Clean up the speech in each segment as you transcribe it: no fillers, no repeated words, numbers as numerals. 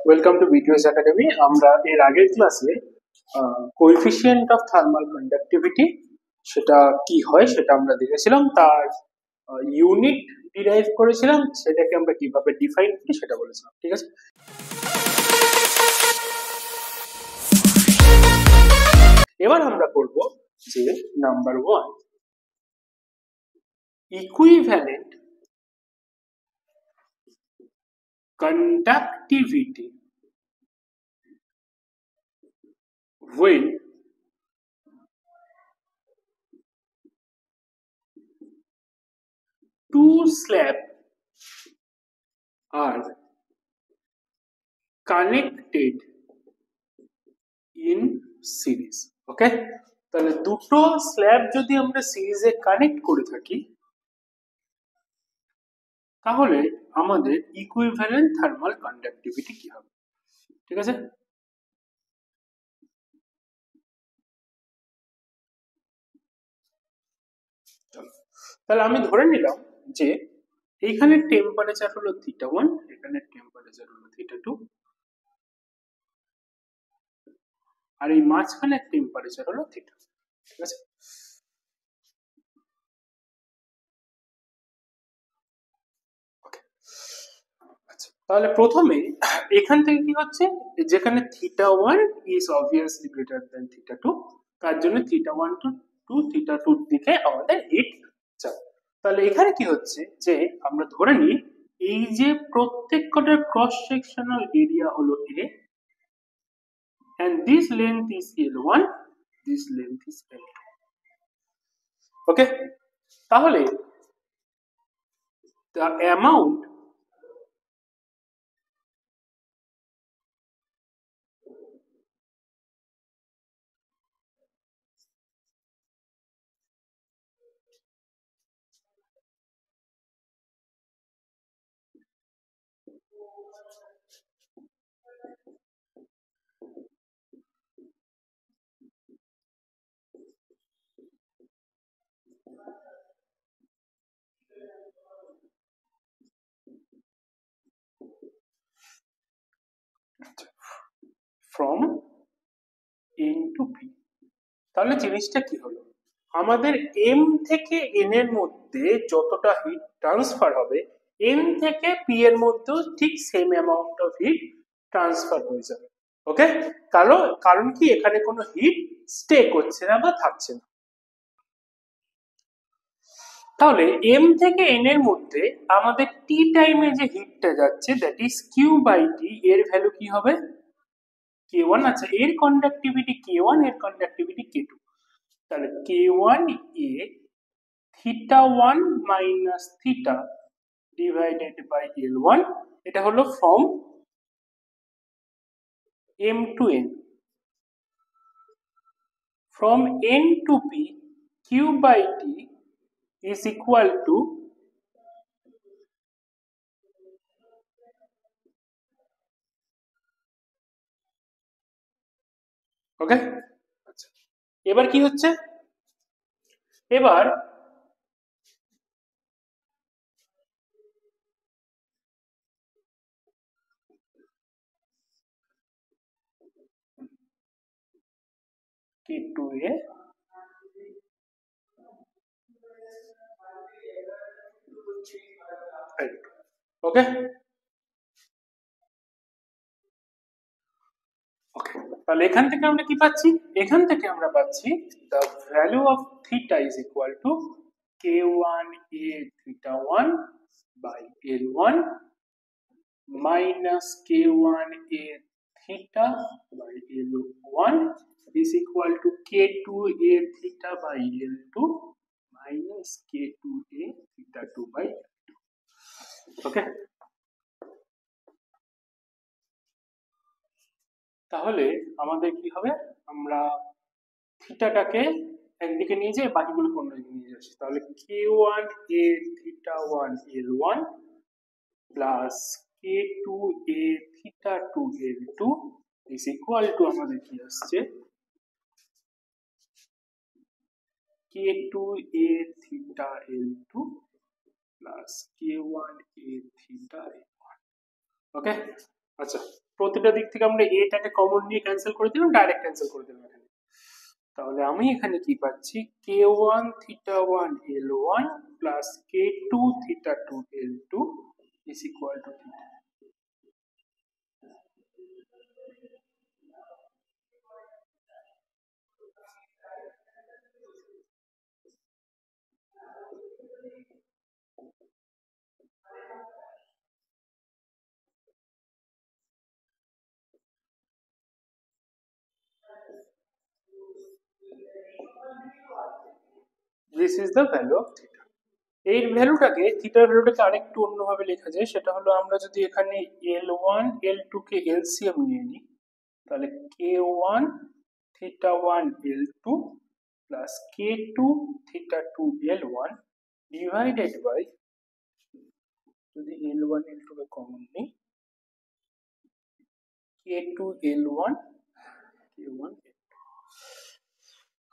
Welcome to BTS academy. আমরা এর আগের ক্লাসে কোএফিসিয়েন্ট অফ থার্মাল কন্ডাক্টিভিটি সেটা কি হয় সেটা আমরা দেখেছিলাম, তার ইউনিট ডিরাইভ করেছিলাম, সেটাকে আমরা কিভাবে ডিফাইন করি সেটা বলেছিলাম। ঠিক আছে, এবার আমরা করব যে number 1, equivalent conductivity when two slabs are connected in series. ওকে, তাহলে দুটো স্ল্যাব যদি আমরা সিরিজে কানেক্ট করে থাকি তাহলে আমাদের ইকুইভ্যালেন্ট থার্মাল কন্ডাক্টিভিটি কি হবে। ঠিক আছে, তাহলে আমি ধরে নিলাম যে এইখানে টেম্পারেচার হলো θ1, এখানে টেম্পারেচার হলো θ2, আর এই মাঝখানের টেম্পারেচার হলো θ। ঠিক আছে, তাহলে প্রথমে এখান থেকে কি হচ্ছে, যেখানে θ1 is obviously greater than θ2, তার জন্য θ1 to θ2 দিকে আমাদের হিট যাবে। তাহলে এখানে কি হচ্ছে যে আমরা ধরে নিই এই যে প্রত্যেক কটার ক্রস সেকশনাল এরিয়া হলো A and this length is L1, this length is L2. ওকে, তাহলে the amount from N to P, তাহলে জিনিসটা কি হলো, আমাদের M থেকে N এর মধ্যে যতটা হিট ট্রান্সফার হবে M থেকে P এর মধ্যেও ঠিক same amount of heat transfer হয়ে যাবে। ওকে, কারণ কি এখানে কোনো হিট স্টে করছে না বা থাকছে না। তাহলে M থেকে N এর মধ্যে আমাদের T টাইমে যে হিটটা যাচ্ছে that is Q by T, এর ভ্যালু কি হবে K1। আচ্ছা, এর কন্ডাক্টিভিটি K1, এর কন্ডাক্টিভিটি K2, তাহলে K1 A θ1 minus θ divided by L1, এটা হলো from M to N, from N to P Q by T is equal to ওকে। আচ্ছা, এবার কি হচ্ছে, এবার K2A ওকে, তাহলে এখান থেকে আমরা কি পাচ্ছি, এখান থেকে আমরা পাচ্ছি the value of theta is equal to K1A θ1 by L1 minus K1A theta by L1 is equal to K2A theta by L2 minus K2A θ2 by L2. ওকে, তাহলে আমাদের কি হবে, আমরা থিটাটাকে একদিকে নিয়ে যাই, বাকিগুলো অন্যদিকে নিয়ে যাচ্ছি। তাহলে K1A θ1 L1 plus K2A θ2 L2 is equal to আমাদের কি আসছে K2A theta L2 plus K1A theta L1। ওকে, আচ্ছা প্রতিটা দিক থেকে আমরা এটাকে কমন নিয়ে ক্যান্সেল করে দিলাম, ডাইরেক্ট ক্যান্সেল করে দিলাম এখানে। তাহলে আমি এখানে কি পাচ্ছি, k1 θ1 l1 plus k2 θ2 l2 is equal to θ। This is the value of theta. এই ভ্যালুটাকে, থিটার ভ্যালুটাকে আরেকটু অন্যভাবে লেখা যায়, সেটা হলো আমরা যদি এখানে l1 l2 কে এলসিএম নিয়ে নিই, তাহলে k1 θ1 l2 plus k2 θ2 l1 divided by, যদি l1 l2 কে কমন নিই, k2 l1 k1 l2।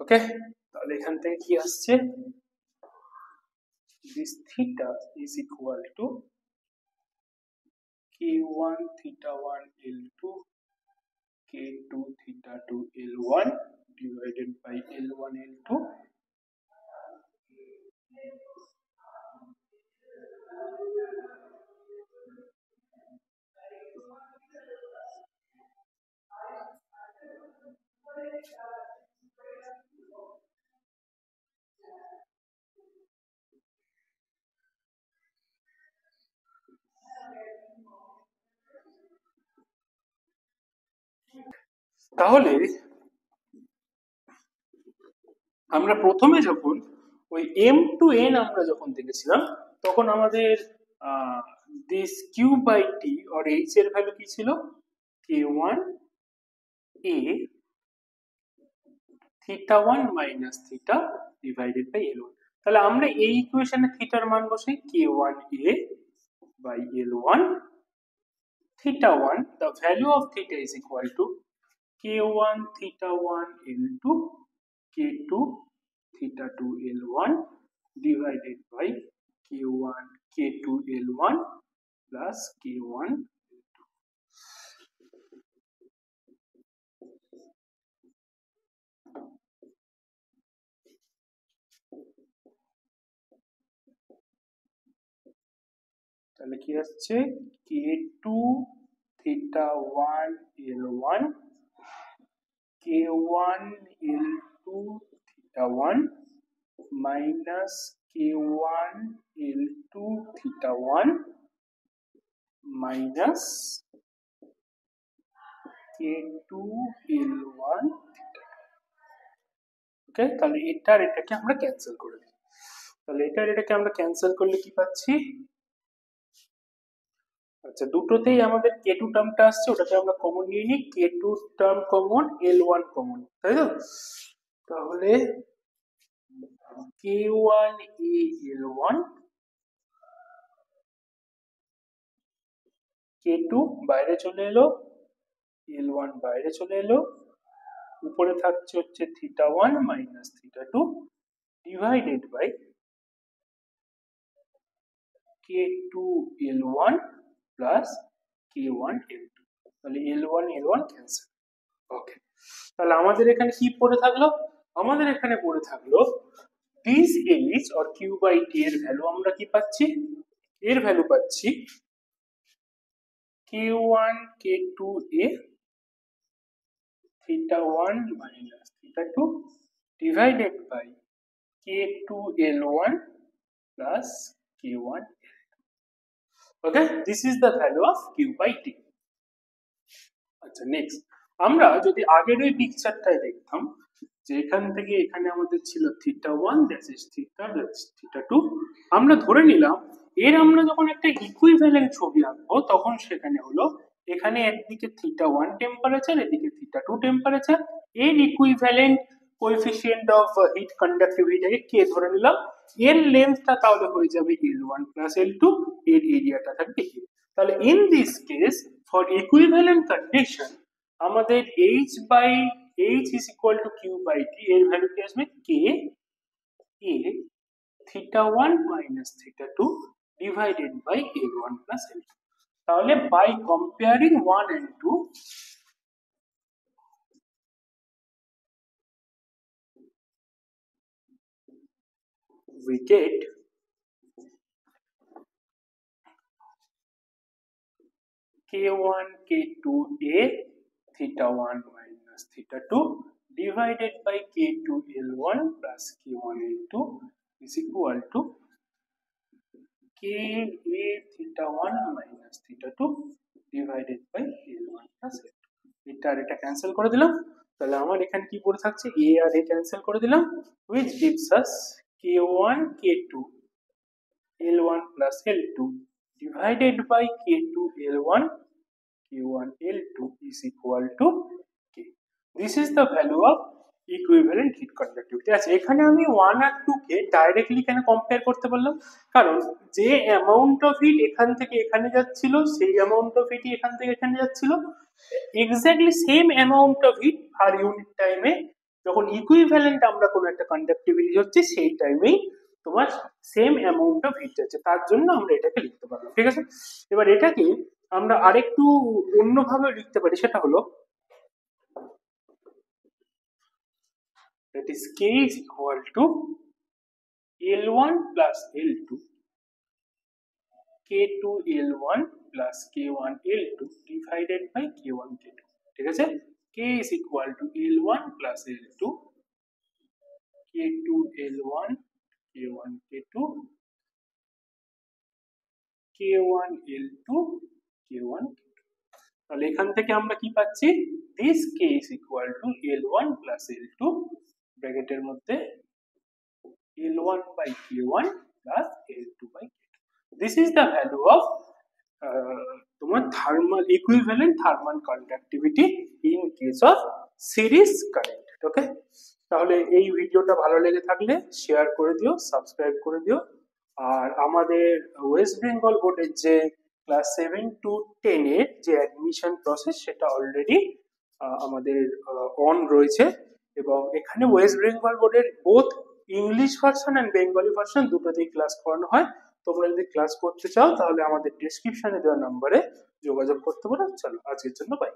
ওকে, তাহলে এখান থেকে কি আসছে, this theta is equal to k1 θ1 l2 k2 θ2 l1 divided by l1 l2 তাহলে আমরা প্রথমে যখন ওই m to n আমরা যখন দেখেছিলাম, তখন আমাদের this q by t or h এর ভ্যালু কি ছিল, k1 a θ1 minus theta divided by l1। তাহলে আমরা এই ইকুয়েশনে থিটার মান বসাই k1 a by l1 θ1, the value of theta is equal to k1 θ1 l2 k2 θ2 l1 divided by k1 k2 l1 plus k1 l2। তাহলে কি আসছে, k2 θ1 l1 k1 l2 θ1 minus k1 l2 θ1 minus k2 l1 ওকে। তাহলে এটার এটাকে আমরা cancel করে দিই, তাহলে এটার এটাকে আমরা ক্যান্সেল করলে কি পাচ্ছি, আচ্ছা দুটোতেই আমাদের k2 টার্মটা আসছে, ওটাকে আমরা কমন নিয়ে নিই, k2 term common l1 common, তাই তো। তাহলে k1 a l1 k2 বাইরে চলে এলো, l1 বাইরে চলে এলো, উপরে থাকছে হচ্ছে θ1 minus θ2 divided by k2 l1 plus k1 l2। তাহলে l1 l1 ক্যান্সেল। ওকে, তাহলে আমাদের এখানে কি পড়ে থাকলো, আমাদের এখানে পড়ে থাকলো this h or q by t এর ভ্যালু আমরা কি পাচ্ছি, এর ভ্যালু পাচ্ছি k1 k2 a θ1 minus θ2 divided by k2 l1 plus k1 l2। Okay, this is the value of q by t। আচ্ছা নেক্সট, আমরা যদি আগের ওই পিকচারটাই দেখতাম, যে এখান থেকে এখানে আমাদের ছিল θ1 that is theta that is θ2, আমরা ধরে নিলাম এর আমরা যখন একটা ইকুইভ্যালেন্ট ছবি আঁকবো, তখন সেখানে হলো এখানে একদিকে θ1 টেম্পারেচার, এদিকে θ2 টেম্পারেচার, এর ইকুইভ্যালেন্ট কোএফিসিয়েন্ট অফ হিট কন্ডাক্টিভিটিকে কে ধরে নিলাম, এর লেন্থটা তাহলে হয়ে যাবে l1 প্লাস l2, এর এরিয়াটা থাকবে a। তাহলে in this case for equivalent condition আমাদের h by h is equal to q by t, এর ভ্যালু কি আসবে, k a θ1 minus θ2 divided by l1 plus l2। তাহলে by comparing 1 and 2 we get k1 k2a theta 1 minus theta 2 divided by k2 L1 plus k1 L2 is equal to ka theta 1 minus theta 2 divided by L1 plus L2 এটা আর এটা cancel করে দিলাম তাহলে আমার এখানে কি পড়ে থাকছে a আর a ক্যান্সেল করে দিলাম which gives us k1 k2 L1 plus L2 divided by k2 L1 k1 L2 is equal to k. This is the value of equivalent heat conductivity. আচ্ছা এখানে আমি 1 আর 2 কে ডাইরেক্টলি কেন compare করতে বললাম কারণ যে অ্যামাউন্ট অফ হিট এখান থেকে এখানে যাচ্ছিল সেই অ্যামাউন্ট অফ হিট এখান থেকে এখানে যাচ্ছিল exactly same amount of heat per unit টাইমে যখন ইকুইভ্যালেন্ট আমরা কোনো একটা কন্ডাক্টিভিটি হচ্ছে সেই টাইমেই তোমার সেম অ্যামাউন্ট অফ হিট যাচ্ছে তার জন্য আমরা এটাকে লিখতে পারবো ঠিক আছে এবার এটাকে আমরা আরেকটু অন্যভাবে লিখতে পারি সেটা হলো that is k is equal to L1 plus L2 k2 L1 plus k1 L2 divided by k1 k2 ঠিক আছে k is equal to L1 plus L2 k2 L1 k1 k2 k1 L2 k1 k2 তাহলে এখান থেকে আমরা কি পাচ্ছি this k is equal to L1 plus L2 ব্র্যাকেটের মধ্যে L1 by k1 plus L2 by k2 this is the value of তোমার thermal equivalent thermal conductivity in case of series connected ওকে তাহলে এই ভিডিওটা ভালো লেগে থাকলে শেয়ার করে দিও সাবস্ক্রাইব করে দিও আর আমাদের ওয়েস্ট বেঙ্গল বোর্ডের যে ক্লাস 7 to 10 এর যে অ্যাডমিশন প্রসেস সেটা অলরেডি আমাদের অন রয়েছে এবং এখানে ওয়েস্ট বেঙ্গল বোর্ডের both English version and Bengali version দুটোতেই ক্লাস করানো হয় তোমরা যদি ক্লাস করতে চাও তাহলে আমাদের ডেসক্রিপশনে দেওয়া নম্বরে যোগাযোগ করতে পারো চলো আজকের জন্য বাই